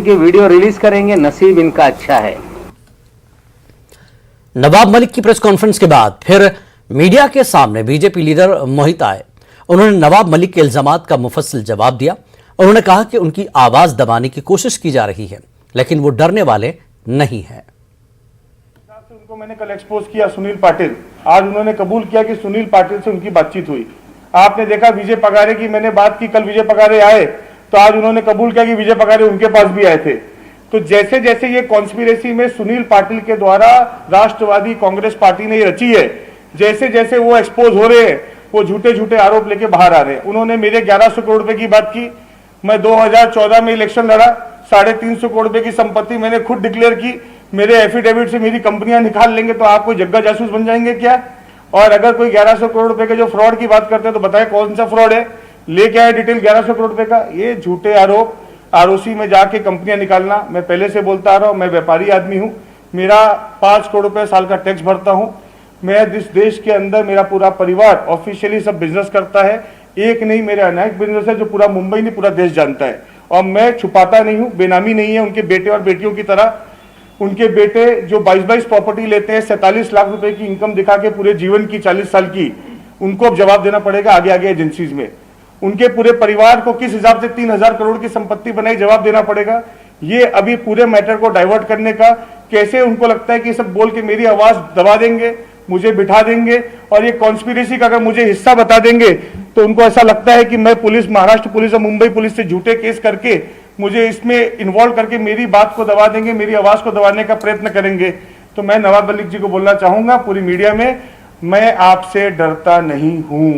की video release करेंगे, नसीब इनका अच्छा है। नवाब मलिक की प्रेस कॉन्फ्रेंस के बाद फिर मीडिया के सामने बीजेपी लीडर मोहित आए। उन्होंने नवाब मलिक के इल्जामात का मुफस्सिल जवाब दिया। उन्होंने कहा कि उनकी आवाज दबाने की कोशिश की जा रही है, लेकिन वो डरने वाले नहीं है। उनको मैंने कल एक्सपोज किया, सुनील पाटिल। आज उन्होंने कबूल किया कि सुनील पाटिल से उनकी बातचीत हुई। आपने देखा विजय पगारे की मैंने बात की, कल विजय पगारे आए तो आज उन्होंने कबूल किया कि विजय पगारे उनके पास भी आए थे। तो जैसे जैसे ये कॉन्स्पिरेसी में सुनील पाटिल के द्वारा राष्ट्रवादी कांग्रेस पार्टी ने रची है, जैसे जैसे वो एक्सपोज हो रहे हैं, वो झूठे झूठे आरोप लेके बाहर आ रहे हैं। उन्होंने मेरे 1100 करोड़ रुपए की बात की। मैं 2014 में इलेक्शन लड़ा, 350 करोड़ रुपए की संपत्ति मैंने खुद डिक्लेयर की। मेरे एफिडेविट से मेरी कंपनियां निकाल लेंगे तो आप कोई जग्गा जासूस बन जाएंगे क्या? और अगर कोई 1100 करोड़ रुपए के जो फ्रॉड की बात करते हैं तो बताए कौन सा फ्रॉड है, लेके आए डिटेल 1100 करोड़ रुपए का। ये झूठे आरोप, आरओसी में जाके कंपनियां निकालना। मैं पहले से बोलता आ रहा हूं, मैं व्यापारी आदमी हूं, मेरा 5 करोड़ रुपए साल का टैक्स भरता हूं। मैं इस देश के अंदर मेरा पूरा परिवार ऑफिशियली सब बिजनेस करता है। एक नहीं, मेरे अनेक बिजनेस है जो पूरा मुंबई नहीं पूरा देश जानता है। और मैं छुपाता नहीं हूं, बेनामी नहीं है। उनके बेटे और बेटियों की तरह उनके बेटे जो 22 प्रॉपर्टी लेते हैं, 47 लाख रुपए की इनकम दिखा के पूरे जीवन की 40 साल की, उनको अब जवाब देना पड़ेगा आगे आगे एजेंसीज में। उनके पूरे परिवार को किस हिसाब से 3000 करोड़ की संपत्ति बनाई, जवाब देना पड़ेगा। ये अभी पूरे मैटर को डाइवर्ट करने का कैसे उनको लगता है कि सब बोल के मेरी आवाज दबा देंगे, मुझे बिठा देंगे और ये कॉन्स्पिरेसी का अगर मुझे हिस्सा बता देंगे तो उनको ऐसा लगता है कि मैं पुलिस, महाराष्ट्र पुलिस और मुंबई पुलिस से झूठे केस करके मुझे इसमें इन्वॉल्व करके मेरी बात को दबा देंगे, मेरी आवाज को दबाने का प्रयत्न करेंगे। तो मैं नवाब मलिक जी को बोलना चाहूंगा पूरी मीडिया में, मैं आपसे डरता नहीं हूं।